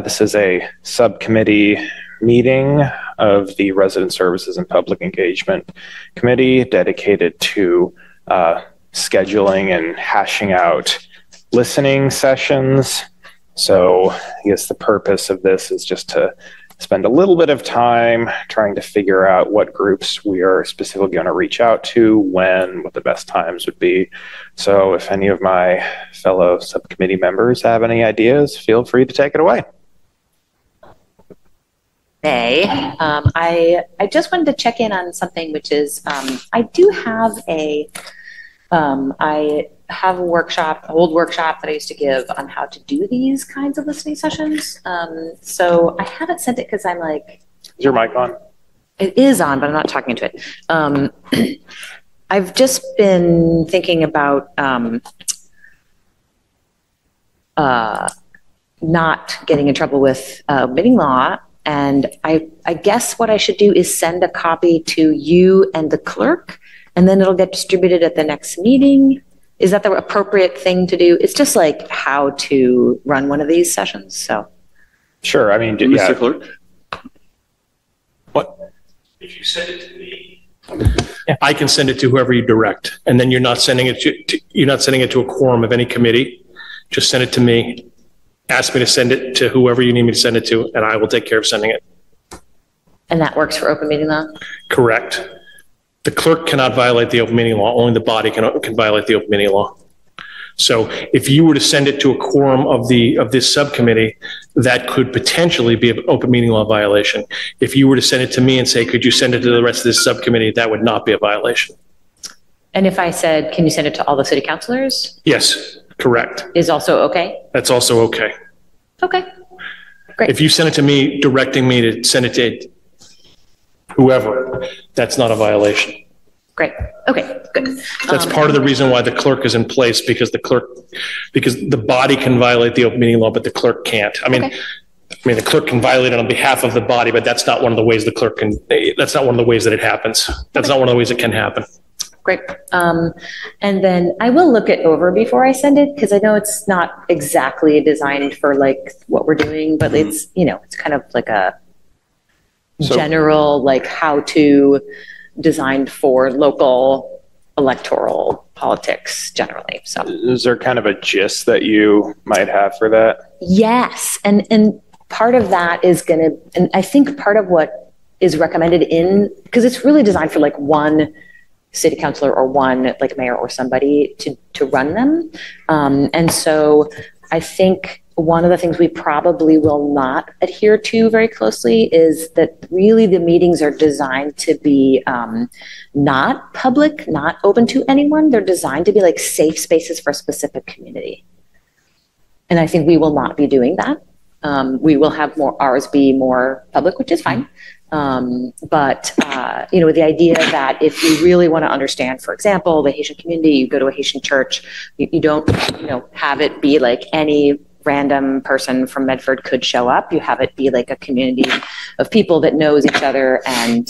This is a subcommittee meeting of the Resident Services and Public Engagement Committee dedicated to scheduling and hashing out listening sessions. So I guess the purpose of this is just to spend a little bit of time trying to figure out what groups we are specifically going to reach out to, when, what the best times would be. So if any of my fellow subcommittee members have any ideas, feel free to take it away. Hey, I just wanted to check in on something, which is I do have a workshop, an old workshop that I used to give on how to do these kinds of listening sessions. So I haven't sent it because I'm like... Is your mic on? It is on, but I'm not talking into it. I've just been thinking about not getting in trouble with omitting law. And I guess what I should do is send a copy to you and the clerk, and then it'll get distributed at the next meeting. Is that the appropriate thing to do? It's just like how to run one of these sessions, so. Sure, I mean, Mr. Clerk? What? If you send it to me, I can send it to whoever you direct, and then you're not sending it to a quorum of any committee. Just send it to me. Ask me to send it to whoever you need me to send it to, and I will take care of sending it. And that works for open meeting law? Correct. The clerk cannot violate the open meeting law. Only the body can violate the open meeting law. So if you were to send it to a quorum of this subcommittee, that could potentially be an open meeting law violation. If you were to send it to me and say, could you send it to the rest of this subcommittee, that would not be a violation. And if I said, can you send it to all the city councilors? Yes, correct. Is also okay? That's also okay. Okay, great. If you send it to me, directing me to send it to whoever, that's not a violation. Great. Okay, good. That's part of the reason why the clerk is in place, because the body can violate the open meeting law, but the clerk can't. I mean, the clerk can violate it on behalf of the body, but that's not one of the ways the clerk can, that's not one of the ways that it happens. That's not one of the ways it can happen. Great. And then I will look it over before I send it, because I know it's not exactly designed for like what we're doing, but it's, you know, it's kind of like a general, like how to designed for local electoral politics generally. So is there kind of a gist that you might have for that? Yes. And part of that is going to, and I think part of what is recommended because it's really designed for like one city councilor or one like mayor or somebody to run them. And so I think one of the things we probably will not adhere to very closely is that really the meetings are designed to be not public, not open to anyone. They're designed to be like safe spaces for a specific community. And I think we will not be doing that. We will have ours be more public, which is fine. But you know, the idea that if you really want to understand, for example, the Haitian community, you go to a Haitian church, you don't, you know, have it be like any random person from Medford could show up. You have it be like a community of people that knows each other and,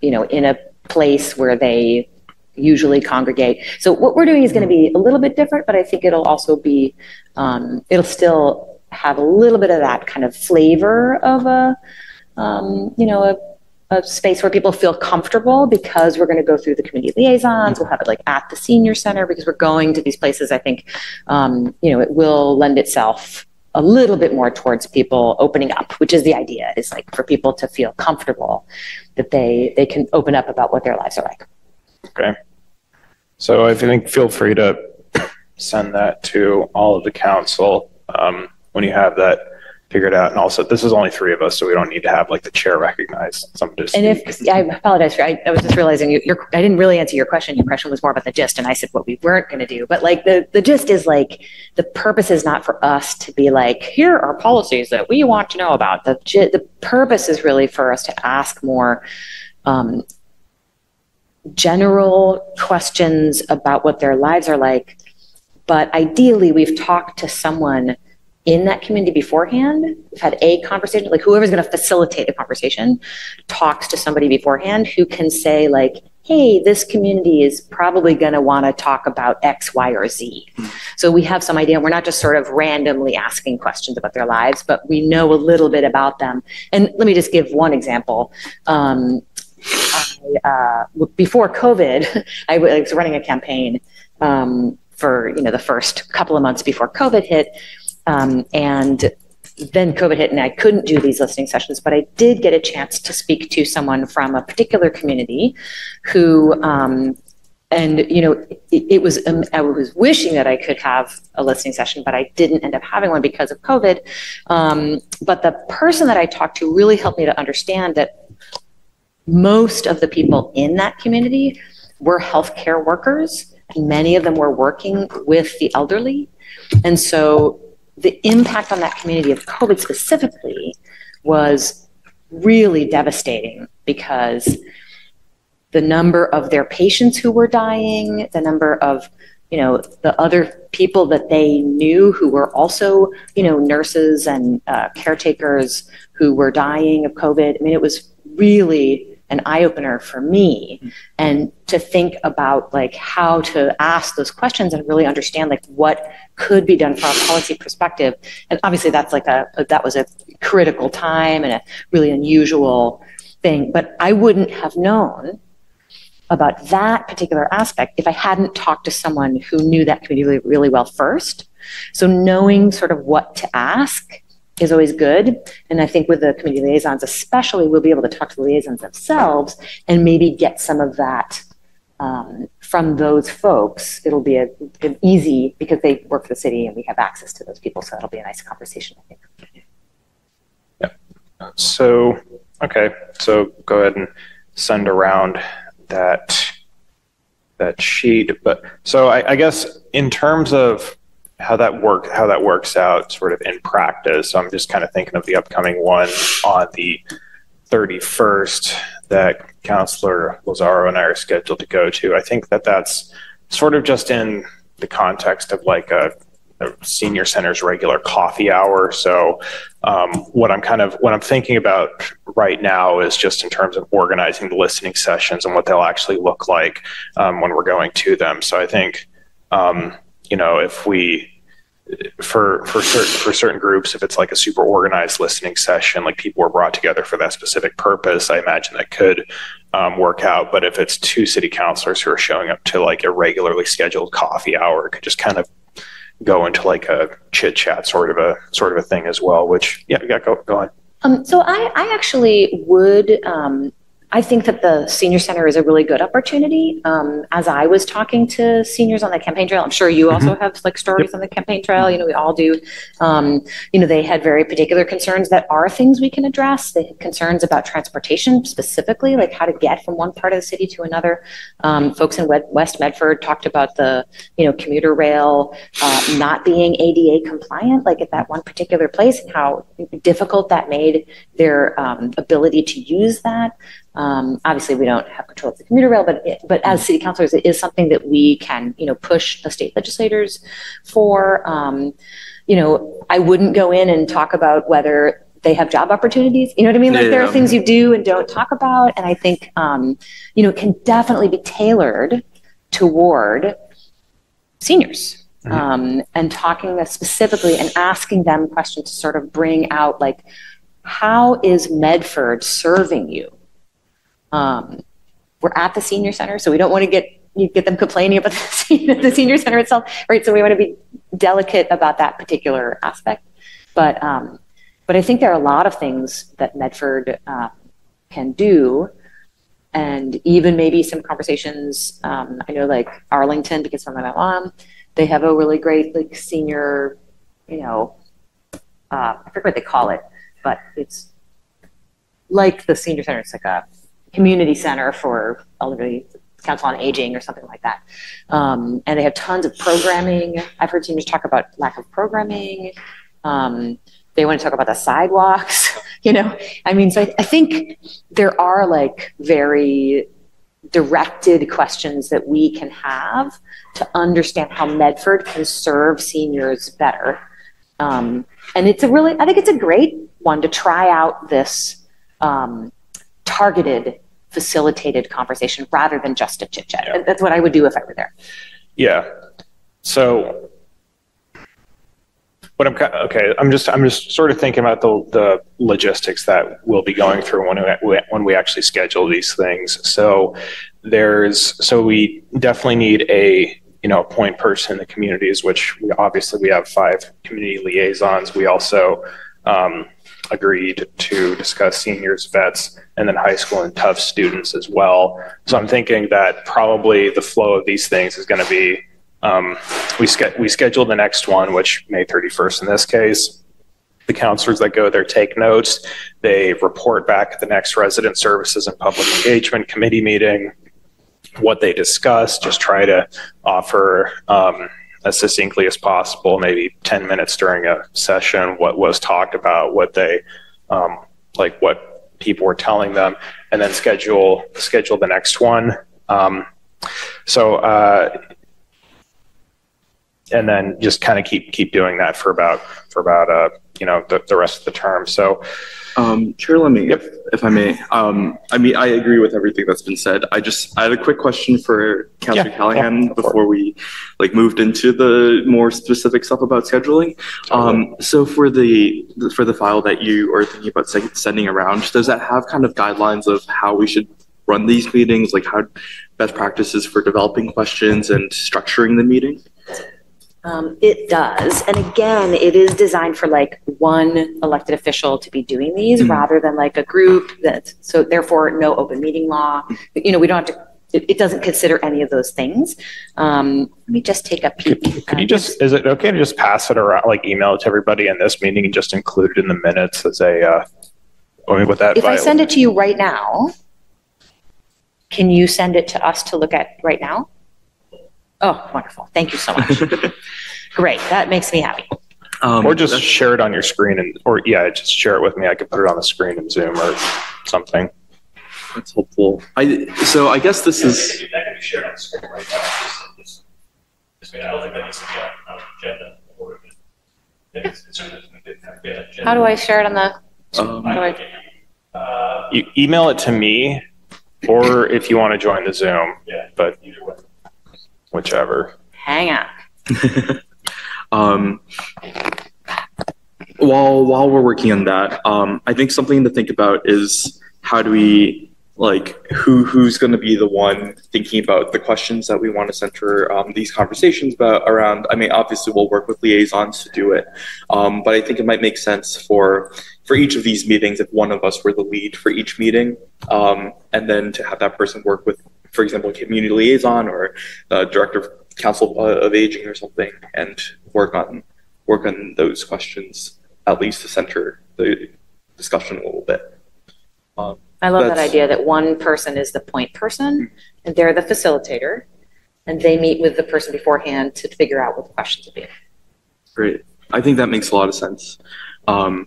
you know, in a place where they usually congregate. So what we're doing is going to be a little bit different, but I think it'll also be, it'll still have a little bit of that kind of flavor of you know, a space where people feel comfortable, because we're going to go through the community liaisons. We'll have it like at the senior center, because we're going to these places. I think, you know, it will lend itself a little bit more towards people opening up, which is the idea, is like for people to feel comfortable that they can open up about what their lives are like. Okay. So I think feel free to send that to all of the council when you have that figured out. And also, this is only 3 of us, so we don't need to have like the chair recognize somebody to speak. And I apologize for, I was just realizing I didn't really answer your question. Your question was more about the gist, and I said what we weren't going to do. But like the gist is like, the purpose is not for us to be like, here are policies that we want to know about. The purpose is really for us to ask more general questions about what their lives are like. But ideally, we've talked to someone in that community beforehand. We've had a conversation, like whoever's going to facilitate the conversation talks to somebody beforehand who can say like, hey, this community is probably going to want to talk about X, Y, or Z. So we have some idea. We're not just sort of randomly asking questions about their lives, but we know a little bit about them. And let me just give one example. Before COVID, I was running a campaign for the first couple of months before COVID hit, and then COVID hit, and I couldn't do these listening sessions, but I did get a chance to speak to someone from a particular community who, it was, I was wishing that I could have a listening session, but I didn't end up having one because of COVID. But the person that I talked to really helped me to understand that most of the people in that community were healthcare workers, and many of them were working with the elderly. And so the impact on that community of COVID specifically was really devastating, because the number of their patients who were dying, the number of, the other people that they knew who were also, nurses and caretakers who were dying of COVID. I mean, it was really an eye-opener for me, and to think about like how to ask those questions and really understand like what could be done from a policy perspective. And obviously that's like that was a critical time and a really unusual thing, but I wouldn't have known about that particular aspect if I hadn't talked to someone who knew that community really, really well first. So knowing sort of what to ask is always good. And I think with the community liaisons especially, we'll be able to talk to the liaisons themselves and maybe get some of that from those folks. It'll be an easy, because they work for the city and we have access to those people. So that'll be a nice conversation, I think. Yeah. So, okay. So go ahead and send around that sheet. But so I guess in terms of how that works out sort of in practice, I'm just kind of thinking of the upcoming one on the 31st that Councilor Lazaro and I are scheduled to go to. I think that's sort of just in the context of like a senior center's regular coffee hour. So what I'm thinking about right now is just in terms of organizing the listening sessions and what they'll actually look like when we're going to them. So I think if we, for certain groups, if it's like a super organized listening session, like people were brought together for that specific purpose, I imagine that could work out. But if it's two city councilors who are showing up to like a regularly scheduled coffee hour, it could just kind of go into like a chit chat sort of a thing as well, which go on. So I actually would, I think that the senior center is a really good opportunity. As I was talking to seniors on the campaign trail, I'm sure you also have like stories on the campaign trail, we all do. They had very particular concerns that are things we can address. They had concerns about transportation specifically, like how to get from one part of the city to another. Folks in West Medford talked about the, commuter rail not being ADA compliant, like at that one particular place, and how difficult that made their ability to use that. Obviously, we don't have control of the commuter rail, but as city councilors, it is something that we can, push the state legislators for. I wouldn't go in and talk about whether they have job opportunities. You know what I mean? Like there are things you do and don't talk about, and I think it can definitely be tailored toward seniors. And talking specifically and asking them questions to sort of bring out like, how is Medford serving you? We're at the senior center, so we don't want to get them complaining about the senior center itself, right? So we want to be delicate about that particular aspect. But I think there are a lot of things that Medford can do, and even maybe some conversations. I know like Arlington, because from my mom, they have a really great like senior, I forget what they call it, but it's like the senior center. It's like a community center for elderly, Council on Aging or something like that. And they have tons of programming. I've heard seniors talk about lack of programming. They want to talk about the sidewalks, I mean, so I think there are like very directed questions that we can have to understand how Medford can serve seniors better. And I think it's a great one to try out this targeted facilitated conversation rather than just a chit chat. Yeah. That's what I would do if I were there. Yeah. So what I'm just sort of thinking about the logistics that we'll be going through when we actually schedule these things. So we definitely need a point person in the communities, which we have 5 community liaisons. We also agreed to discuss seniors, vets, and then high school and tough students as well. So I'm thinking that probably the flow of these things is going to be we schedule the next one, which May 31st in this case. The counselors that go there take notes. They report back at the next resident services and public engagement committee meeting what they discussed. Just try to offer as succinctly as possible, maybe 10 minutes during a session, what was talked about, what they what people were telling them, and then schedule the next one. And then just kind of keep doing that for about the rest of the term. So, Chair, let me, if I may. I agree with everything that's been said. I had a quick question for Councillor Callahan before we moved into the more specific stuff about scheduling. So for the file that you are thinking about sending around, does that have kind of guidelines of how we should run these meetings, like how best practices for developing questions and structuring the meeting? It does. And again, it is designed for one elected official to be doing these rather than a group so therefore no open meeting law. We don't have to, it doesn't consider any of those things. Let me just take a peek. Could you is it okay to just pass it around, email it to everybody in this meeting and just include it in the minutes as with that? If I send it to you right now, can you send it to us to look at right now? Oh, wonderful. Thank you so much. Great. That makes me happy. Or just share it on your screen just share it with me. I could put it on the screen in Zoom or something. That's helpful. So I guess this is. That can be shared on the screen right now. I don't think that needs to be on agenda. How do I share it on the? You email it to me, or if you want to join the Zoom. Yeah. But either way. Whichever. Hang on. While we're working on that, I think something to think about is how do we who's going to be the one thinking about the questions that we want to center these conversations around. I mean, obviously we'll work with liaisons to do it, but I think it might make sense for each of these meetings if one of us were the lead for each meeting, and then to have that person work with, for example, a community liaison or director of council of aging or something, and work on those questions, at least to center the discussion a little bit. I love that idea that one person is the point person and they're the facilitator, and they meet with the person beforehand to figure out what the questions will be. Great. I think that makes a lot of sense. I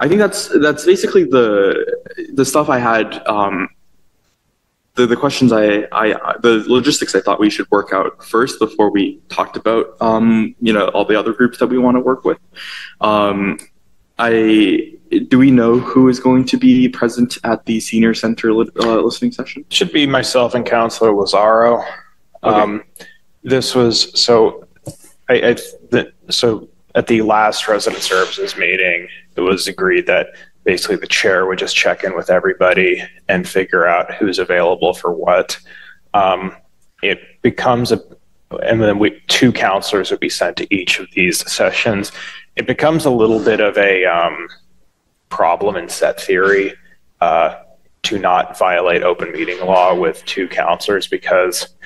think that's basically the stuff I had. The questions the logistics I thought we should work out first before we talked about all the other groups that we want to work with. Do we know who is going to be present at the senior center listening session? Should be myself and Councillor Lazaro. Okay. This was so at the last resident services meeting, it was agreed that basically the chair would just check in with everybody and figure out who's available for what. It becomes and then 2 counselors would be sent to each of these sessions. It becomes a little bit of a problem in set theory to not violate open meeting law with 2 counselors, because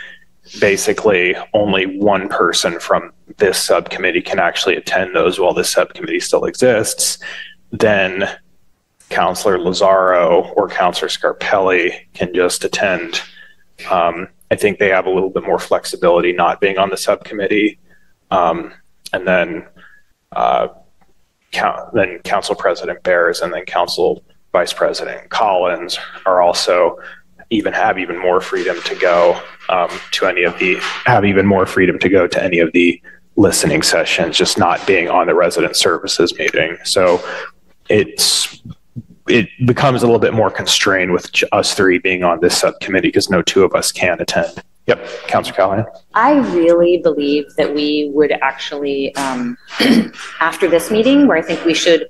basically only one person from this subcommittee can actually attend those while this subcommittee still exists. Then Councillor Lazaro or Councillor Scarpelli can just attend. I think they have a little bit more flexibility not being on the subcommittee. And then Council President Bears and then Council Vice President Collins are also have even more freedom to go to any of the listening sessions, just not being on the resident services meeting. So it's it becomes a little bit more constrained with us three being on this subcommittee because no two of us can attend. Yep, Councilor Callahan. I really believe that we would actually, after this meeting, where I think we should,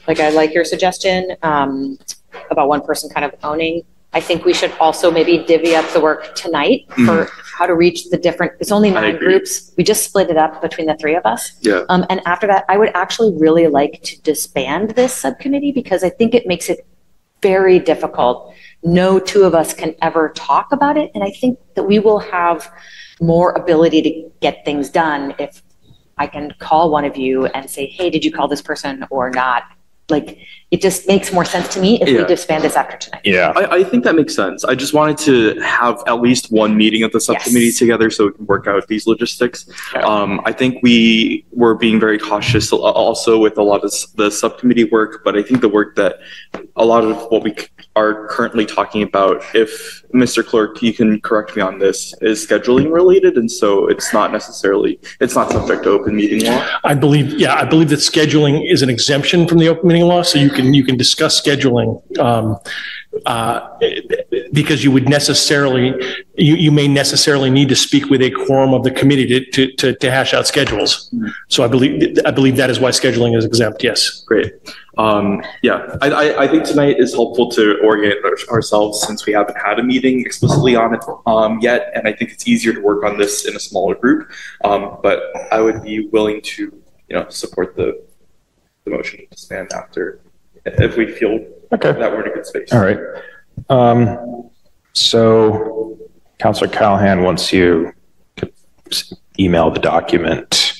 like, I like your suggestion about one person kind of owning. I think we should also maybe divvy up the work tonight for how to reach the different, it's only 9 groups. We just split it up between the 3 of us. Yeah. And after that, I would actually really like to disband this subcommittee because I think it makes it very difficult. No two of us can ever talk about it. And I think that we will have more ability to get things done if I can call one of you and say, hey, did you call this person or not? Like, it just makes more sense to me if we disband this after tonight. Yeah. I think that makes sense. I just wanted to have at least one meeting of the subcommittee together so we can work out these logistics. I think we were being very cautious also with a lot of the subcommittee work, but I think the work that a lot of what we are currently talking about, if Mr. Clerk, you can correct me on this, is scheduling related, and so it's not subject to open meeting law. I believe that scheduling is an exemption from the open meeting law, so you can discuss scheduling because you may necessarily need to speak with a quorum of the committee to hash out schedules. So I believe that is why scheduling is exempt. Yes. Great. I think tonight is helpful to orient ourselves since we haven't had a meeting explicitly on it yet, and I think it's easier to work on this in a smaller group. But I would be willing to, support the motion to disband after, if we feel that we're in a good space. All right. So, Councilor Callahan, once you email the document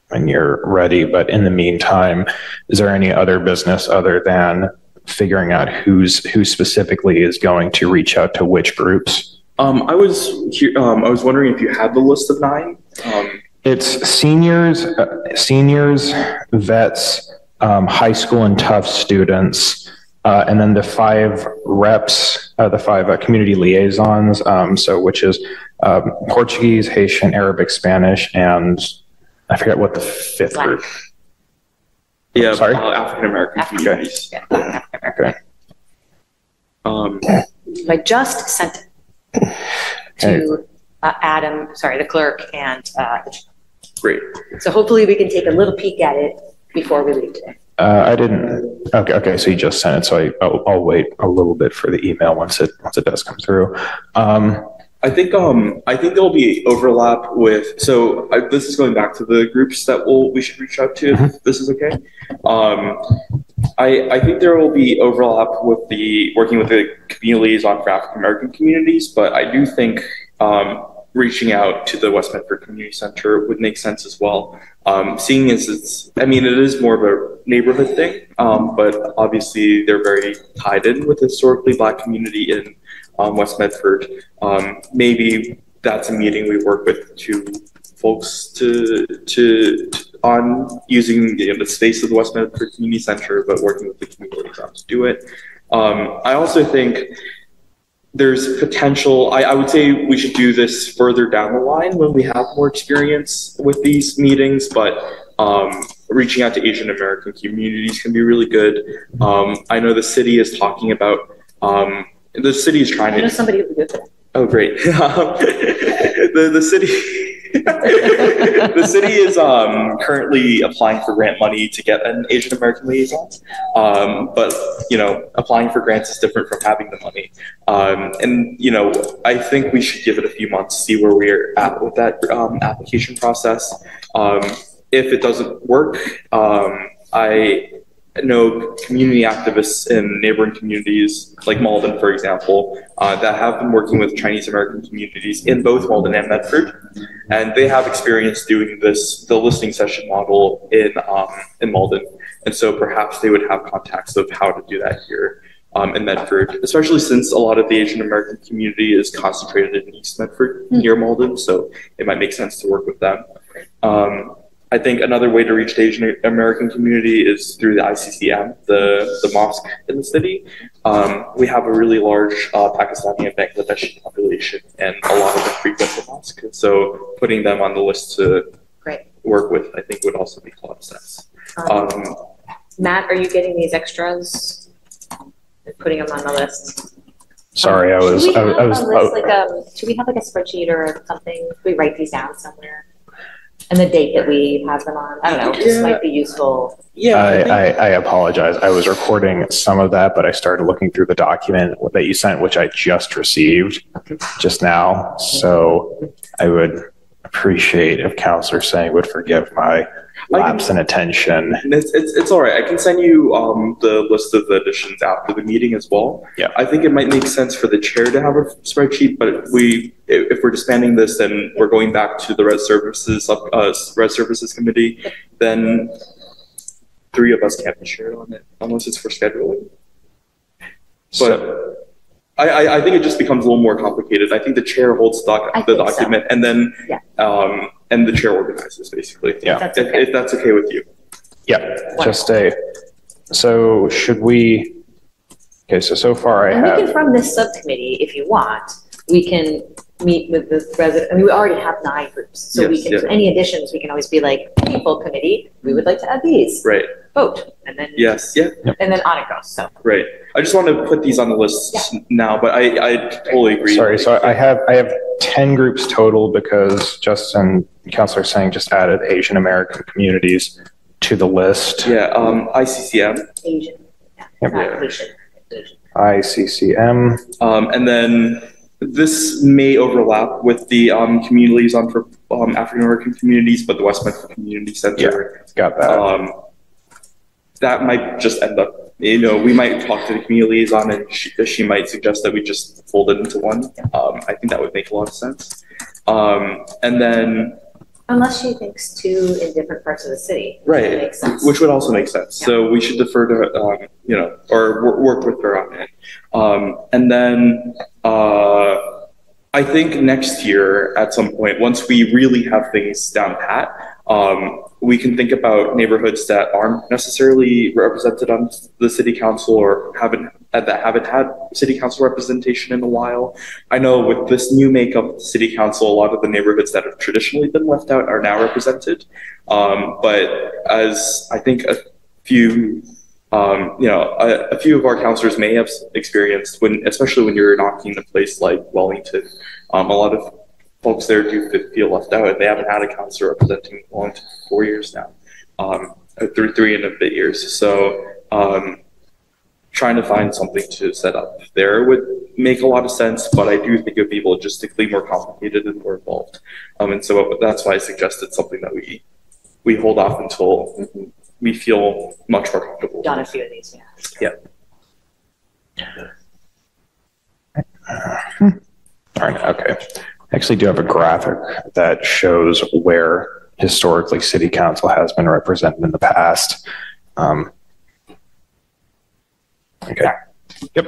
when you're ready, but in the meantime, is there any other business other than figuring out who specifically is going to reach out to which groups? I was wondering if you had the list of 9. It's seniors, vets, high school and tough students, and then the 5 reps, the 5 community liaisons, which is Portuguese, Haitian, Arabic, Spanish, and I forget what the 5th group. Yeah, sorry? African American communities. Yeah, Okay. I just sent it to Adam, the clerk, and Great. So hopefully we can take a little peek at it before we leave today. I didn't. Okay. So you just sent it. So I'll wait a little bit for the email once it does come through. I think there'll be overlap with. So this is going back to the groups that we should reach out to. If this is okay. I think there will be overlap with working with the community liaison for African American communities, but I do think reaching out to the West Medford Community Center would make sense as well. Seeing as it is more of a neighborhood thing, but obviously they're very tied in with the historically Black community in West Medford. Maybe that's a meeting we work with 2 folks on using the space of the West Medford Community Center, but working with the community to do it. I also think there's potential. I would say we should do this further down the line when we have more experience with these meetings, but reaching out to Asian American communities can be really good. I know the city is talking about, the city is trying to. I know somebody who would do that. Oh, great. The city. The city is currently applying for grant money to get an Asian American liaison, but applying for grants is different from having the money. And I think we should give it a few months to see where we're at with that application process. If it doesn't work, I know community activists in neighboring communities like Malden, for example, that have been working with Chinese American communities in both Malden and Medford, and they have experience doing the listening session model in Malden, and so perhaps they would have contacts of how to do that here in Medford, especially since a lot of the Asian American community is concentrated in East Medford near Malden, so it might make sense to work with them. I think another way to reach the Asian American community is through the ICCM, the mosque in the city. We have a really large Pakistani and Bangladeshi population, and a lot of them frequent the mosque. So putting them on the list to work with, I think, would also make a lot of sense. Matt, are you getting these extras putting them on the list. Sorry, I was. Should we have I was. a list, should we have like a spreadsheet or something? Should we write these down somewhere? And the date that we have them on? I don't know, this might be useful. Yeah. I apologize. I was recording some of that, but I started looking through the document that you sent, which I just received just now. So I would appreciate if Counselor Sang would forgive my lapse in attention. It's all right. I can send you the list of the additions after the meeting as well. Yeah. I think it might make sense for the chair to have a spreadsheet, but if we're disbanding this and we're going back to the Res Services Committee, then 3 of us can't be shared on it unless it's for scheduling. But I think it just becomes a little more complicated. I think the chair holds the document, and then and the chair organizes basically. Yeah. If that's okay with you. Yeah. So should we? Okay. So far I have. We can, from this subcommittee, if you want, we can meet with the resident. I mean, we already have 9 groups, so we can. For any additions, we can always be like, hey, full committee, we would like to add these. Right. Vote, and then and then on it goes. So right. I just want to put these on the list now, but I totally agree. Sorry. So I have 10 groups total because Counselor Sang just added Asian American communities to the list. Yeah. ICCM. Asian. Yep. Asian. ICCM. And then this may overlap with the community liaison for African American communities, but the West Memphis Community Center. Yeah, got that. That might just end up, we might talk to the community liaison and she might suggest that we just fold it into one. I think that would make a lot of sense. And then. Unless she thinks 2 in different parts of the city. Right. Makes sense. Which would also make sense. Yeah. So we should defer to her, or work with her on it. And then I think next year at some point, once we really have things down pat, we can think about neighborhoods that aren't necessarily represented on the city council or haven't had city council representation in a while. I know with this new makeup of the city council, a lot of the neighborhoods that have traditionally been left out are now represented. But as I think a few of our councilors may have experienced, especially when you're knocking a place like Wellington, a lot of folks there do feel left out, and they haven't had a councilor representing Wellington for 4 years now, 3 and a bit years. So trying to find something to set up there would make a lot of sense, but I do think it would be logistically more complicated and more involved. And so that's why I suggested something that we hold off until we feel much more comfortable. Done a few of these, yeah. Darn it, okay. I actually do have a graphic that shows where historically city council has been represented in the past. Okay. Yep.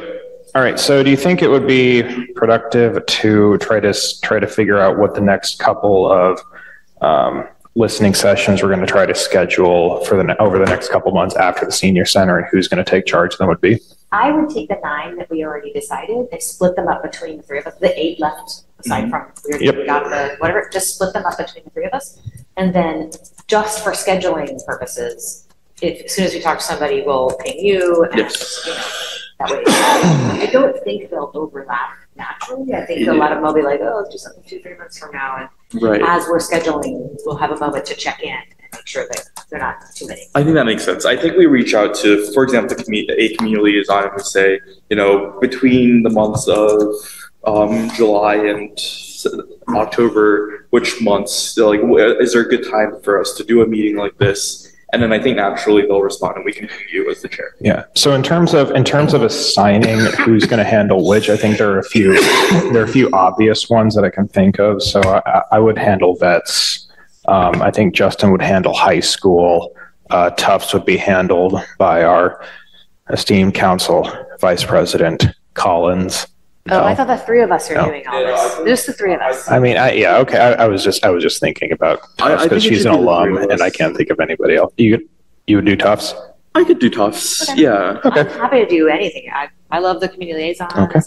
All right. So do you think it would be productive to try to figure out what the next couple of listening sessions we're going to try to schedule for over the next couple months after the senior center, and who's going to take charge of them would be? I would take the 9 that we already decided and split them up between the 3 of us. The 8 left, aside from we got the whatever, just split them up between the 3 of us. And then just for scheduling purposes, as soon as we talk to somebody, we'll ping you. And, that way. I don't think they'll overlap naturally. I think a lot of them will be like, oh, let's do something 2-3 months from now. And as we're scheduling, we'll have a moment to check in and make sure that they're not too many. I think that makes sense. I think we reach out to, for example, a community liaison and we say, between the months of July and October, which months, is there a good time for us to do a meeting like this? And then I think naturally they'll respond and we can ping you as the chair. Yeah. So in terms of assigning who's going to handle which, I think there are a few obvious ones that I can think of. So I would handle vets. I think Justin would handle high school. Tufts would be handled by our esteemed council vice president, Collins. Oh, I thought the 3 of us are doing all this. Just the 3 of us. I mean, okay. I was just thinking about Tufts because she's an alum, and I can't think of anybody else. You would do Tufts? I could do Tufts. Okay. Yeah. Okay. I'm happy to do anything. I love the community liaison. Okay.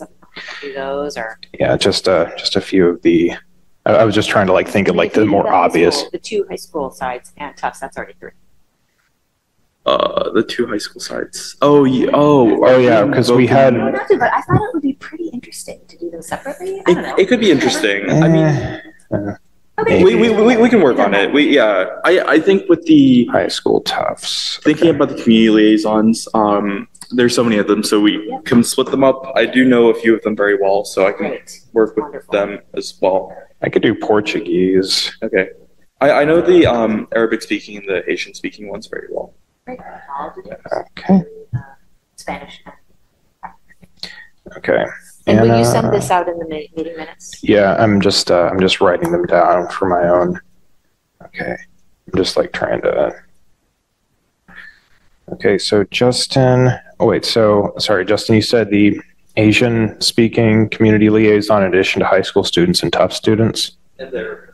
Do those or. Yeah, just a few of the. I was just trying to think of the more obvious. The 2 high school sides and Tufts. That's already 3. The two high school sites. Oh, yeah. Oh, yeah, because we had. No, not to, but I thought it would be pretty interesting to do them separately. I don't know. It could be interesting. I mean, Okay. we can work on it. I think with the High school toughs. thinking about the community liaisons, there's so many of them, so we can split them up. I do know a few of them very well, so I can work with Wonderful. them as well. I could do Portuguese. Okay. I know the Arabic speaking and the Haitian speaking ones very well. Great. I'll do Okay. Spanish. Okay. And will you Anna- send this out in the meeting minutes? Yeah, I'm just writing them down for my own. Okay. I'm just like trying to. Okay, so Justin. Oh wait, so sorry, Justin. You said the Asian speaking community liaison in addition to high school students and tough students. And they're.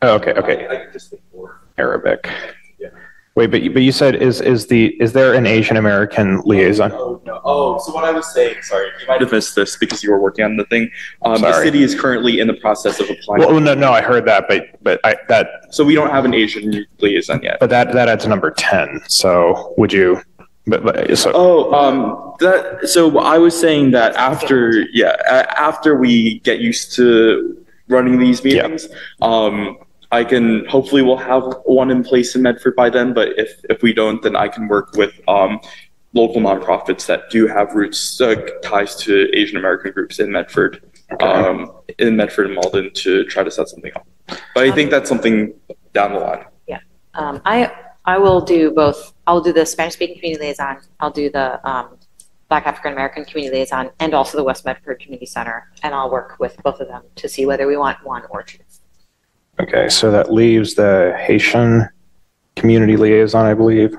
Oh, okay. I can just think more. Arabic. Yeah. Wait, but you said is there an Asian American liaison? Oh, no. Oh, so what I was saying, sorry, you might have missed this because you were working on the thing. The Sorry. city is currently in the process of applying. Well, no, I heard that, but So we don't have an Asian liaison yet. that adds number 10. So would you? But so So I was saying that after we get used to running these meetings, I can hopefully we'll have one in place in Medford by then. But if we don't, then I can work with local nonprofits that do have roots ties to Asian American groups in Medford, and Malden to try to set something up. But I think that's something down the line. Yeah. I will do both. I'll do the Spanish speaking community liaison. I'll do the Black African American community liaison and also the West Medford Community Center. And I'll work with both of them to see whether we want one or two. okay, so that leaves the Haitian community liaison, I believe.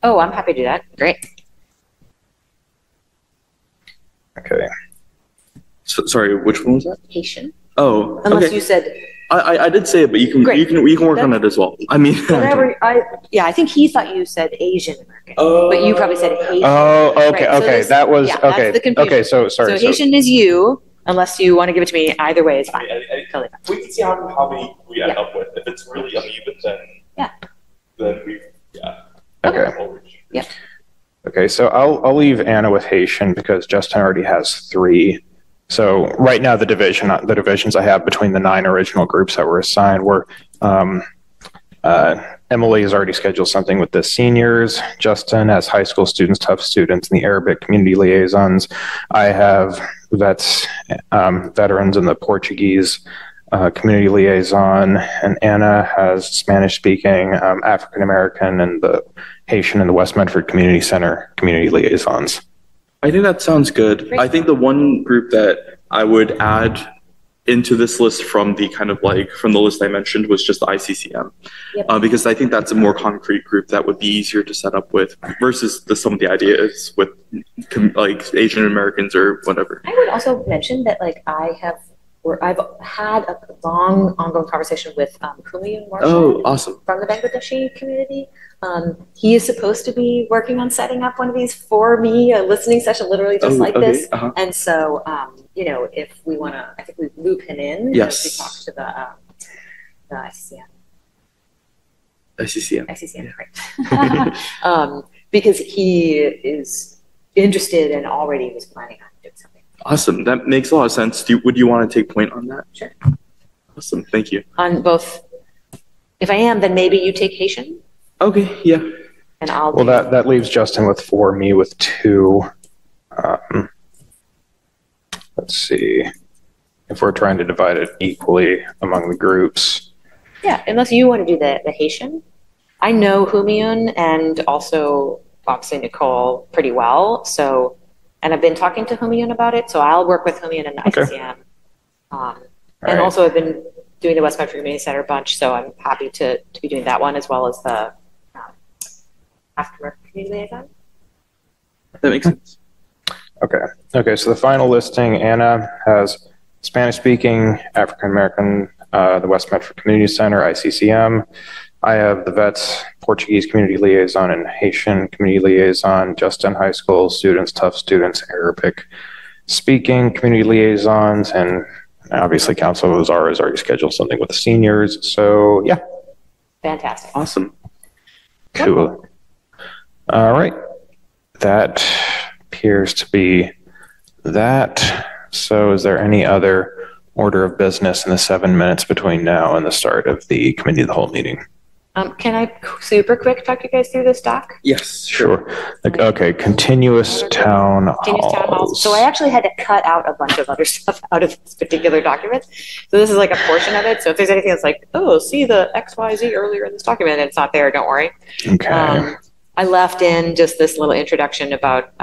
Oh, I'm happy to do that. Great. Okay. So, sorry, which one was that? Haitian. Oh, Unless okay. you said I did say it, but you can Great. you can work on it as well. I mean, whatever. I think he thought you said Asian American, but you probably said Haitian. Oh, okay, Right, so okay. there's- That was yeah, okay. That's the confusion. Okay, so sorry. So Haitian is you, unless you want to give it to me. Either way is fine. Totally fine. We can see how many we end Yeah. up with. If it's really uneven, Yeah. then we Okay. Yep. Okay, so I'll leave Anna with Haitian because Justin already has 3. So right now the divisions I have between the 9 original groups that were assigned were Emily has already scheduled something with the seniors. Justin has high school students, tough students, and the Arabic community liaisons. I have veterans and the Portuguese community liaison, and Anna has Spanish speaking, African American, and the Haitian and the West Medford Community Center community liaisons. I think that sounds good. Great. I think the one group that I would add into this list from the kind of like from the list I mentioned was just the ICCM, Yep. because I think that's a more concrete group that would be easier to set up with versus some of the ideas with like Asian Americans or whatever. I would also mention that I've had a long ongoing conversation with Humayun Morshed Oh, awesome. from the Bangladeshi community. He is supposed to be working on setting up one of these for me, a listening session, literally just like okay. this. And so, if we want to, I think we loop him in. Yes. As we talk to the ICCM. ICCM. ICCM, right. Because he is interested and already was planning on doing something. Awesome. That makes a lot of sense. Would you want to take point on that? Sure. Awesome. Thank you. On both, if I am, then maybe you take Haitian Okay. Yeah. and I'll. Well, do- that leaves Justin with 4, me with 2. Let's see if we're trying to divide it equally among the groups. Yeah, unless you want to do the Haitian. I know Humayun and also obviously Nicole pretty well. So, and I've been talking to Humayun about it. So I'll work with Humayun and the Okay. ICCM. And right. also I've been doing the West Medford Community Center bunch. So I'm happy to be doing that one as well as the African American Community Liaison. That makes sense. Okay, so the final listing, Anna has Spanish-speaking, African-American, the West Medford Community Center, ICCM. I have the Vets Portuguese Community Liaison and Haitian Community Liaison, Justin High School students, tough students, Arabic speaking community liaisons, and obviously Council of Ozara has already scheduled something with the seniors. So yeah, Fantastic. Awesome. cool. All right. That appears to be that. So is there any other order of business in the 7 minutes between now and the start of the committee of the whole meeting? Can I super quick talk you guys through this doc? Yes, Sure. Okay, continuous town halls. So I actually had to cut out a bunch of other stuff out of this particular document. So this is like a portion of it. So if there's anything that's like, oh, see the XYZ earlier in this document and it's not there, don't worry. Okay. I left in just this little introduction about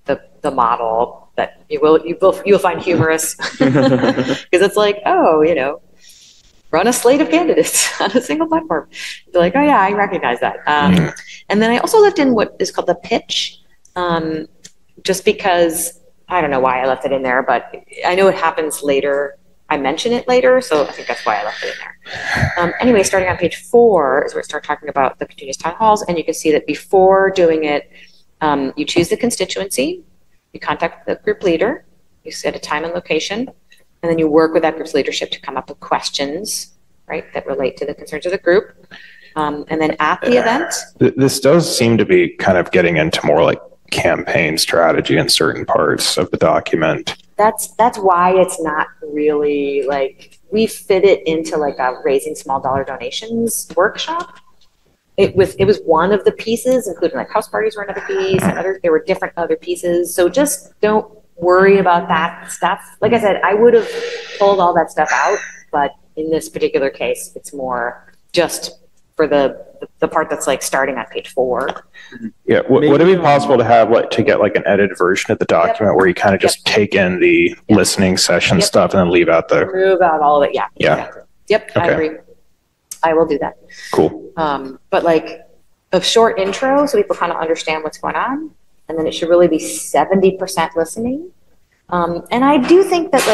the model that you'll find humorous because it's like, oh, run a slate of candidates on a single platform. They're like, oh yeah, I recognize that. And then I also left in what is called the pitch, just because I don't know why I left it in there, but I know it happens later. I mention it later, so I think that's why I left it in there. Anyway, starting on page 4 is where we start talking about the continuous town halls, and you can see that before doing it, you choose the constituency, you contact the group leader, you set a time and location, and then you work with that group's leadership to come up with questions, right, that relate to the concerns of the group. And then at the event. This does seem to be kind of getting into more like campaign strategy in certain parts of the document. That's why it's not really like, we fit it into like a raising small dollar donations workshop. It was one of the pieces, including like house parties were another piece, and there were different other pieces. So just don't worry about that stuff. Like I said, I would have pulled all that stuff out, but in this particular case, it's more just for the part that's like starting on page 4. Yeah, would it be possible to have to get like an edited version of the document where you kind of just take in the listening session stuff and then leave out the... Remove out all of it, yeah. Yeah. Yep, I agree. I will do that. Cool. But like a short intro so people kind of understand what's going on. And then it should really be 70% listening. And I do think that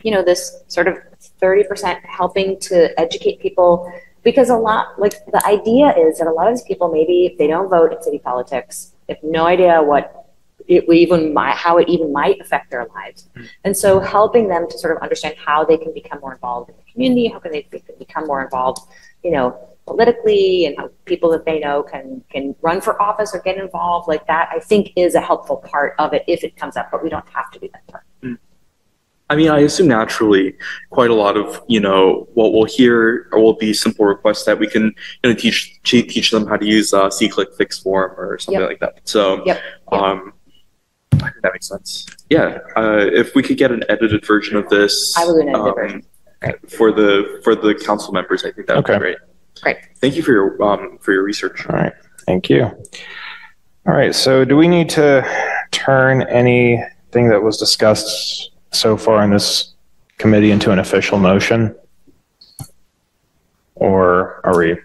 this sort of 30% helping to educate people, because a lot, like the idea is that a lot of these people, maybe if they don't vote in city politics, they have no idea how it even might affect their lives. And so helping them to sort of understand how they can become more involved in the community, how can they become more involved, politically, and how people that they know can run for office or get involved like that, I think is a helpful part of it if it comes up, but we don't have to do that part. I mean, I assume naturally quite a lot of, what we'll hear will be simple requests that we can, teach them how to use C-click fix form or something like that. So, I think that makes sense. Yeah. If we could get an edited version of this, I will do an edited version. Great. For the council members, I think that would be great. Great. Thank you for your research. All right. Thank you. All right. So do we need to turn anything that was discussed so far in this committee into an official motion? Or are we?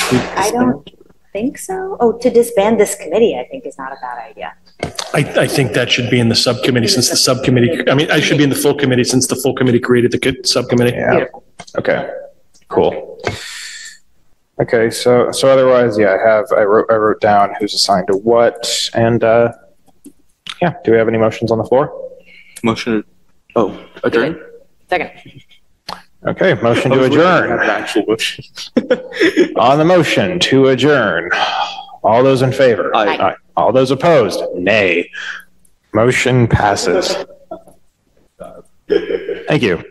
I don't think so. Oh, to disband this committee, I think is not a bad idea. I think that should be in the subcommittee since the subcommittee, I should be in the full committee since the full committee created the subcommittee. Yeah. Beautiful. Okay. Cool. Okay. So otherwise, yeah, I wrote down who's assigned to what, and do we have any motions on the floor? Motion. Adjourn. Second. Okay. Motion to adjourn. An actual motion. On the motion to adjourn. All those in favor? Aye. All those opposed? Nay. Motion passes. Thank you.